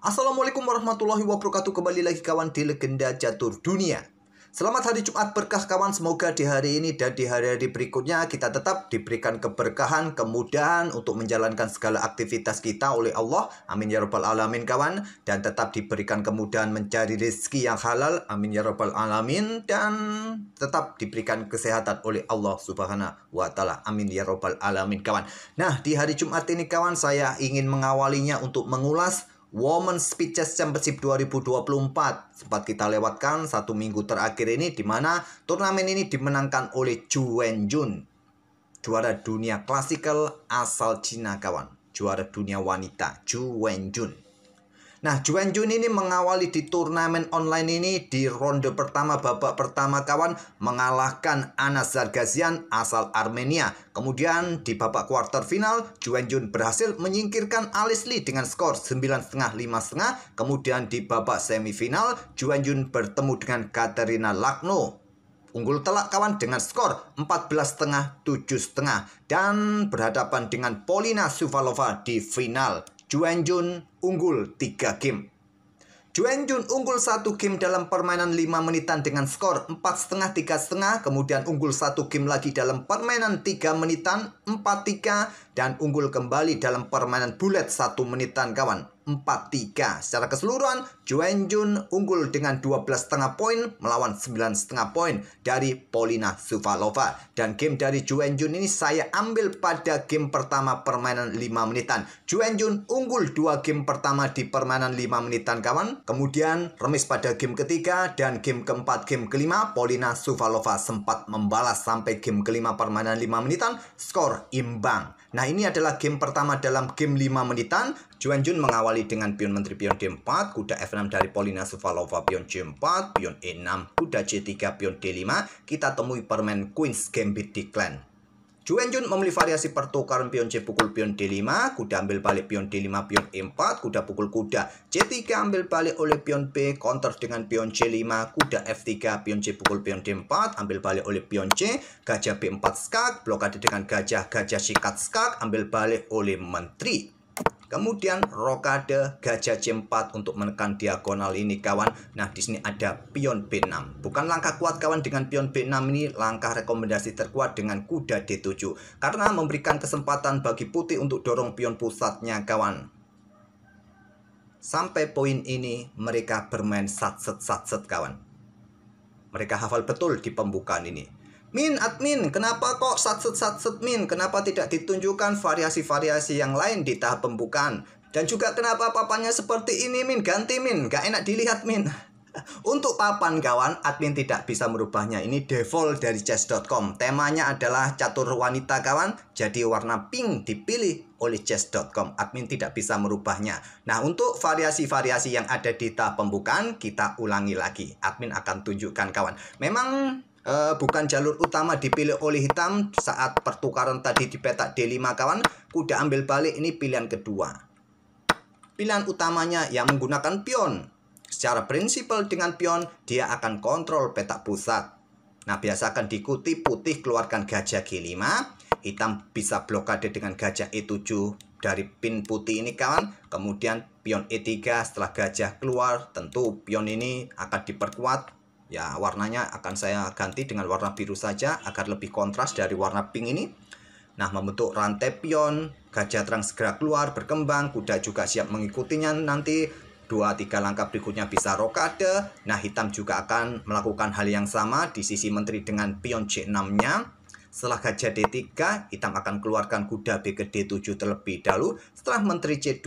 Assalamualaikum warahmatullahi wabarakatuh. Kembali lagi kawan di Legenda Catur Dunia. Selamat hari Jumat berkah kawan. Semoga di hari ini dan di hari-hari berikutnya kita tetap diberikan keberkahan, kemudahan untuk menjalankan segala aktivitas kita oleh Allah. Amin ya rabbal alamin kawan. Dan tetap diberikan kemudahan mencari rezeki yang halal. Amin ya rabbal alamin. Dan tetap diberikan kesehatan oleh Allah subhanahu wa ta'ala. Amin ya rabbal alamin kawan. Nah, di hari Jumat ini kawan, saya ingin mengawalinya untuk mengulas Women's Speed Chess Championship 2024. Sempat kita lewatkan satu minggu terakhir ini, di mana turnamen ini dimenangkan oleh Zhu Wenjun, juara dunia klasikal asal Cina kawan. Juara dunia wanita Zhu Wenjun. Nah, Zhu Wenjun ini mengawali di turnamen online ini di ronde pertama, babak pertama kawan, mengalahkan Anna Zargazian asal Armenia. Kemudian di babak kuarter final, Zhu Wenjun berhasil menyingkirkan Alice Lee dengan skor 9,5, 5,5. Kemudian di babak semifinal, Zhu Wenjun bertemu dengan Katerina Lagno. Unggul telak kawan dengan skor 14,5, 7,5. Dan berhadapan dengan Polina Suvalova di final. Zhu Wenjun unggul 3 game. Zhu Wenjun unggul 1 game dalam permainan 5 menitan dengan skor 4,5, 3,5. Kemudian unggul 1 game lagi dalam permainan 3 menitan 4,3. Dan unggul kembali dalam permainan bulat 1 menitan kawan, 4,3. Secara keseluruhan, Zhu Wenjun unggul dengan 12,5 poin melawan 9,5 poin dari Polina Suvalova. Dan game dari Zhu Wenjun ini saya ambil pada game pertama permainan 5 menitan. Zhu Wenjun unggul 2 game pertama di permainan 5 menitan kawan. Kemudian remis pada game ketiga dan game keempat, game kelima, Polina Suvalova sempat membalas sampai game kelima permainan 5 menitan, skor imbang. Nah, ini adalah game pertama dalam game 5 menitan. Zhu Wenjun mengawali dengan pion menteri pion D4, kuda F6 dari Polina Suvalova, pion C4, pion E6, kuda C3, pion D5. Kita temui permain Queen's Gambit di clan. Zhu Wenjun memilih variasi pertukaran pion C pukul pion D5, kuda ambil balik pion D5, pion E4, kuda pukul kuda C3 ambil balik oleh pion B, counter dengan pion C5, kuda F3, pion C pukul pion D4, ambil balik oleh pion C, gajah B4 skak, blokade dengan gajah sikat skak, ambil balik oleh menteri. Kemudian rokade gajah C4 untuk menekan diagonal ini kawan. Nah, di sini ada pion B6. Bukan langkah kuat kawan dengan pion B6 ini, langkah rekomendasi terkuat dengan kuda D7. Karena memberikan kesempatan bagi putih untuk dorong pion pusatnya kawan. Sampai poin ini mereka bermain satset kawan. Mereka hafal betul di pembukaan ini. Min, admin, kenapa kok satset min? Kenapa tidak ditunjukkan variasi-variasi yang lain di tahap pembukaan? Dan juga kenapa papannya seperti ini, Min? Ganti, Min. Gak enak dilihat, Min. Untuk papan kawan, admin tidak bisa merubahnya. Ini default dari chess.com. Temanya adalah catur wanita kawan. Jadi warna pink dipilih oleh chess.com. Admin tidak bisa merubahnya. Nah, untuk variasi-variasi yang ada di tahap pembukaan, kita ulangi lagi. Admin akan tunjukkan kawan. Memang bukan jalur utama dipilih oleh hitam saat pertukaran tadi di petak D5 kawan. Kuda ambil balik ini pilihan kedua. Pilihan utamanya yang menggunakan pion. Secara prinsipal dengan pion dia akan kontrol petak pusat. Nah, biasa akan diikuti putih keluarkan gajah G5. Hitam bisa blokade dengan gajah E7 dari pin putih ini kawan. Kemudian pion E3 setelah gajah keluar, tentu pion ini akan diperkuat. Ya, warnanya akan saya ganti dengan warna biru saja agar lebih kontras dari warna pink ini. Nah, membentuk rantai pion, gajah terang segera keluar, berkembang, kuda juga siap mengikutinya nanti. 2-3 langkah berikutnya bisa rokade. Nah, hitam juga akan melakukan hal yang sama di sisi menteri dengan pion C6-nya. Setelah gajah D3, hitam akan keluarkan kuda B ke D7 terlebih dahulu. Setelah menteri C2,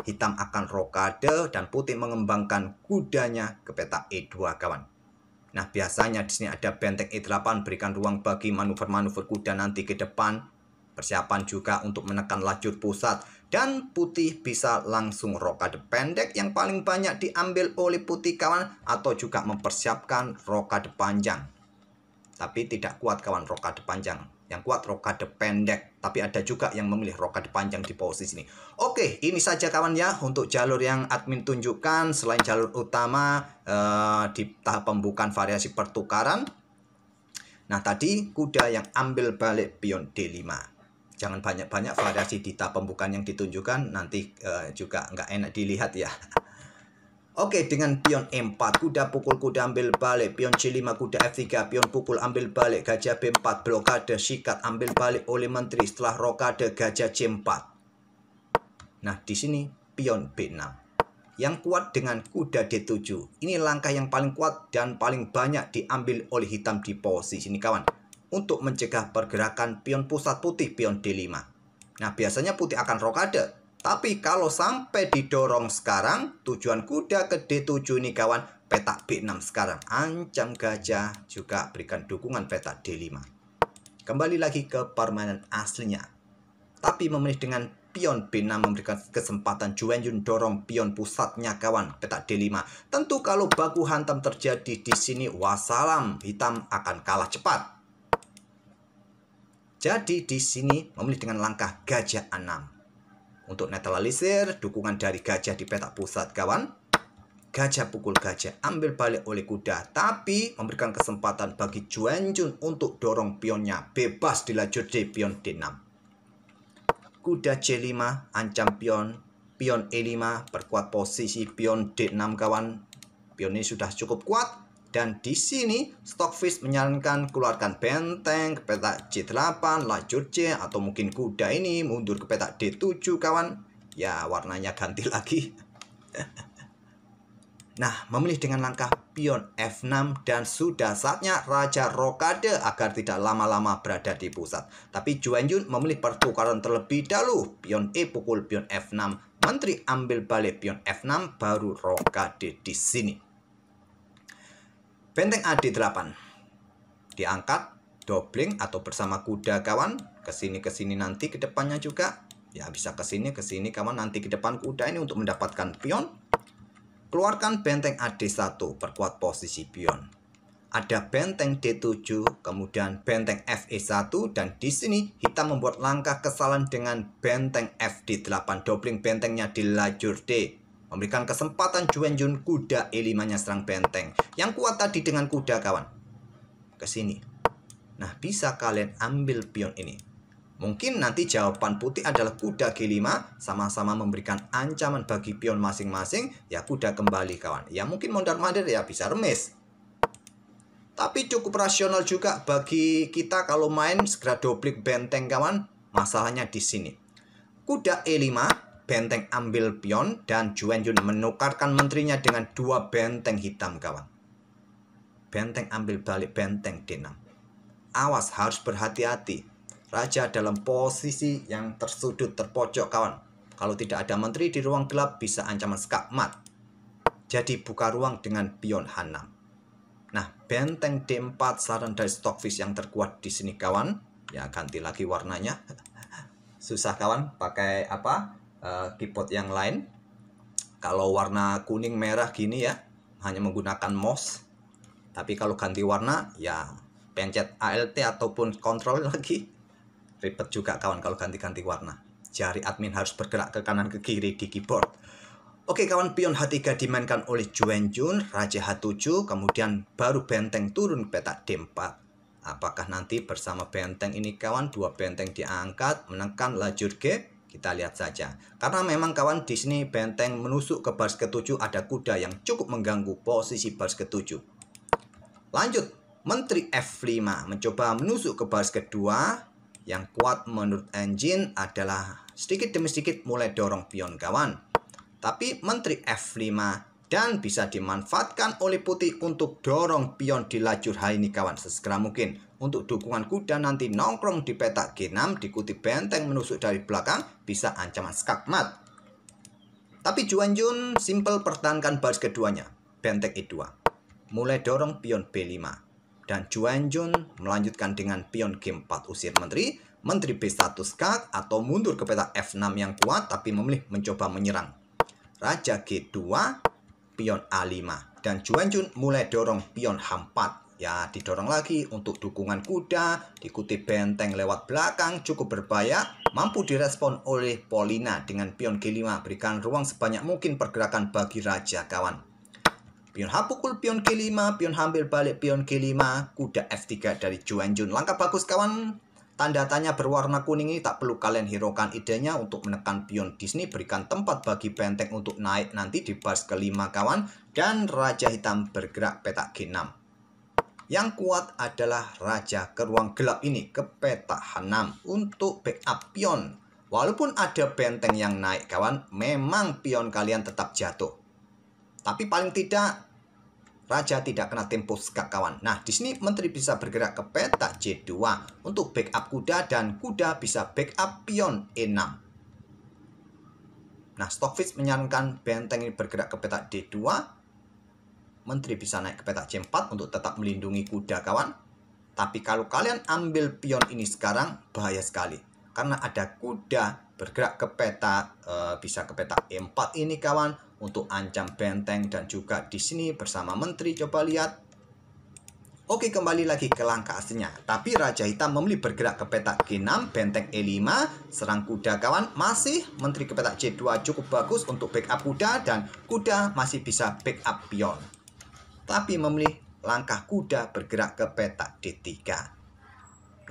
hitam akan rokade dan putih mengembangkan kudanya ke petak E2 kawan. Nah, biasanya di sini ada benteng E8 berikan ruang bagi manuver-manuver kuda nanti ke depan. Persiapan juga untuk menekan lajur pusat. Dan putih bisa langsung rokade pendek yang paling banyak diambil oleh putih kawan. Atau juga mempersiapkan rokade panjang. Tapi tidak kuat kawan rokade panjang. Yang kuat rokade pendek. Tapi ada juga yang memilih rokade panjang di posisi ini. Oke, ini saja kawan ya untuk jalur yang admin tunjukkan. Selain jalur utama di tahap pembukaan variasi pertukaran. Nah, tadi kuda yang ambil balik pion D5. Jangan banyak-banyak variasi di tahap pembukaan yang ditunjukkan. Nanti juga nggak enak dilihat ya. Oke, dengan pion E4, kuda pukul, kuda ambil balik, pion C5, kuda F3, pion pukul ambil balik, gajah B4, blokade, sikat, ambil balik oleh menteri setelah rokade, gajah C4. Nah, di sini pion B6. Yang kuat dengan kuda D7. Ini langkah yang paling kuat dan paling banyak diambil oleh hitam di posisi ini, kawan. Untuk mencegah pergerakan pion pusat putih, pion D5. Nah, biasanya putih akan rokade. Tapi kalau sampai didorong sekarang, tujuan kuda ke D7 ini, kawan, petak B6 sekarang. Ancam gajah, juga berikan dukungan petak D5. Kembali lagi ke permainan aslinya. Tapi memilih dengan pion B6 memberikan kesempatan Juwenjun dorong pion pusatnya, kawan, petak D5. Tentu kalau baku hantam terjadi di sini, wassalam, hitam akan kalah cepat. Jadi di sini memilih dengan langkah gajah 6. Untuk netralisir dukungan dari gajah di petak pusat, kawan. Gajah pukul, gajah ambil balik oleh kuda. Tapi memberikan kesempatan bagi Juwenjun untuk dorong pionnya bebas di lajur D, pion D6. Kuda C5, ancam pion. Pion E5, perkuat posisi pion D6, kawan. Pion ini sudah cukup kuat. Dan di sini Stockfish menyarankan keluarkan benteng ke petak C8, lajur C, atau mungkin kuda ini mundur ke petak D7, kawan. Ya, warnanya ganti lagi. Nah, memilih dengan langkah pion F6 dan sudah saatnya raja rokade agar tidak lama-lama berada di pusat. Tapi Juwenjun memilih pertukaran terlebih dahulu. Pion E pukul, pion F6. Menteri ambil balik pion F6, baru rokade di sini. Benteng AD8 diangkat, dobling atau bersama kuda, kawan. Kesini nanti ke depannya juga. Ya, bisa kesini kawan, nanti ke depan kuda ini untuk mendapatkan pion. Keluarkan benteng AD1, perkuat posisi pion. Ada benteng D7, kemudian benteng FE1, dan di sini hitam membuat langkah kesalahan dengan benteng FD8, dobling bentengnya di lajur D. Memberikan kesempatan Juwenjun kuda E5-nya serang benteng. Yang kuat tadi dengan kuda, kawan. Ke sini. Nah, bisa kalian ambil pion ini. Mungkin nanti jawaban putih adalah kuda G5, sama-sama memberikan ancaman bagi pion masing-masing. Ya, kuda kembali, kawan. Ya, mungkin mondar-mandir ya bisa remis. Tapi cukup rasional juga bagi kita kalau main segera doblik benteng, kawan. Masalahnya di sini. Kuda E5, benteng ambil pion, dan Juwenjun menukarkan menterinya dengan dua benteng hitam, kawan. Benteng ambil balik, benteng D6. Awas, harus berhati-hati. Raja dalam posisi yang tersudut, terpojok, kawan. Kalau tidak ada menteri di ruang gelap, bisa ancaman skakmat. Jadi buka ruang dengan pion H6. Nah, benteng D4, saran dari Stockfish yang terkuat di sini, kawan. Ya, ganti lagi warnanya. Susah, kawan, pakai apa? Keyboard yang lain. Kalau warna kuning merah gini ya, hanya menggunakan mouse. Tapi kalau ganti warna ya pencet ALT ataupun kontrol lagi. Ribet juga, kawan, kalau ganti-ganti warna. Jari admin harus bergerak ke kanan ke kiri di keyboard. Oke, kawan, pion H3 dimainkan oleh Juwenjun, raja H7, kemudian baru benteng turun petak D4. Apakah nanti bersama benteng ini, kawan, dua benteng diangkat menekan lajur G? Kita lihat saja. Karena memang, kawan, di sini benteng menusuk ke baris ke-7, ada kuda yang cukup mengganggu posisi baris ke-7. Lanjut, menteri F5 mencoba menusuk ke baris kedua. Yang kuat menurut engine adalah sedikit demi sedikit mulai dorong pion, kawan. Tapi menteri F5 dan bisa dimanfaatkan oleh putih untuk dorong pion di lajur H ini, kawan, sesegera mungkin. Untuk dukungan kuda nanti nongkrong di petak G6, diikuti benteng menusuk dari belakang, bisa ancaman skakmat. Tapi Juwenjun simple pertahankan baris keduanya, benteng E2. Mulai dorong pion B5. Dan Juwenjun melanjutkan dengan pion G4 usir menteri, menteri B1 skak atau mundur ke petak F6 yang kuat tapi memilih mencoba menyerang. Raja G2, pion A5, dan Juwenjun mulai dorong pion H4. Ya, didorong lagi untuk dukungan kuda, diikuti benteng lewat belakang, cukup berbahaya, mampu direspon oleh Polina dengan pion G5, berikan ruang sebanyak mungkin pergerakan bagi raja, kawan. Pion H pukul, pion G5, pion ambil balik, pion G5, kuda F3 dari Juwenjun. Langkah bagus, kawan. Tanda tanya berwarna kuning ini tak perlu kalian hiraukan, idenya untuk menekan pion Disney, berikan tempat bagi benteng untuk naik nanti di baris kelima kawan, dan Raja Hitam bergerak petak G6. Yang kuat adalah Raja ke ruang gelap ini ke petak H6 untuk backup pion. Walaupun ada benteng yang naik kawan, memang pion kalian tetap jatuh. Tapi paling tidak Raja tidak kena tempo skak kawan. Nah, di sini menteri bisa bergerak ke petak J2 untuk backup kuda, dan kuda bisa backup pion E6. Nah, Stockfish menyarankan benteng ini bergerak ke petak D2. Menteri bisa naik ke petak C4 untuk tetap melindungi kuda kawan. Tapi kalau kalian ambil pion ini sekarang, bahaya sekali. Karena ada kuda bergerak ke petak, bisa ke petak E4 ini kawan, untuk ancam benteng, dan juga di sini bersama menteri. Coba lihat. Oke, kembali lagi ke langkah aslinya. Tapi Raja Hitam memilih bergerak ke petak G6, benteng E5, serang kuda kawan. Masih menteri ke petak C2 cukup bagus untuk backup kuda, dan kuda masih bisa backup pion. Tapi memilih langkah kuda bergerak ke petak D3.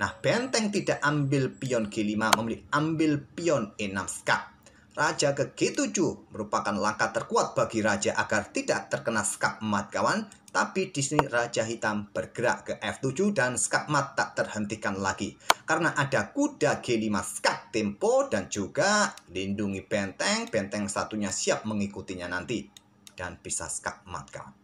Nah, benteng tidak ambil pion G5, memilih ambil pion E6 skak. Raja ke G7 merupakan langkah terkuat bagi Raja agar tidak terkena skak mat kawan. Tapi di sini Raja Hitam bergerak ke F7 dan skak mat tak terhentikan lagi. Karena ada kuda G5 skak tempo dan juga lindungi benteng. Benteng satunya siap mengikutinya nanti. Dan bisa skak mat kawan.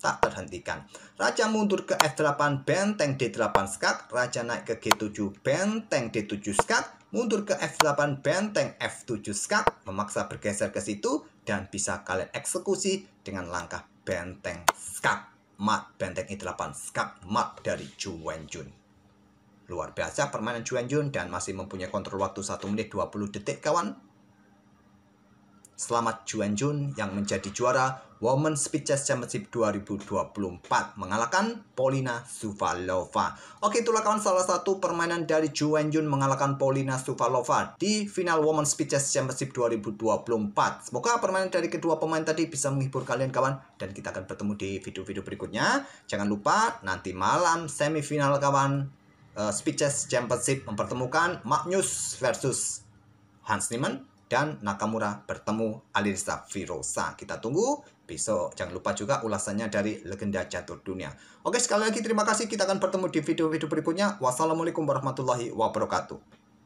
Tak terhentikan. Raja mundur ke F8, benteng D8 skak. Raja naik ke G7, benteng D7 skak. Mundur ke F8, benteng F7 skak. Memaksa bergeser ke situ, dan bisa kalian eksekusi dengan langkah benteng skak mat. Benteng E8 skak mat dari Zhu Wenjun. Luar biasa permainan Zhu Wenjun, dan masih mempunyai kontrol waktu 1 menit 20 detik kawan. Selamat Zhu Wenjun yang menjadi juara Women's Speed Chess Championship 2024, mengalahkan Polina Suvalova. Oke, itulah kawan salah satu permainan dari Zhu Wenjun mengalahkan Polina Suvalova di final Women's Speed Chess Championship 2024. Semoga permainan dari kedua pemain tadi bisa menghibur kalian kawan, dan kita akan bertemu di video-video berikutnya. Jangan lupa nanti malam semifinal kawan, Speed Chess Championship mempertemukan Magnus versus Hans Niemann, dan Nakamura bertemu Alireza Firosa. Kita tunggu besok. Jangan lupa juga ulasannya dari legenda catur dunia. Oke, sekali lagi terima kasih. Kita akan bertemu di video-video berikutnya. Wassalamualaikum warahmatullahi wabarakatuh.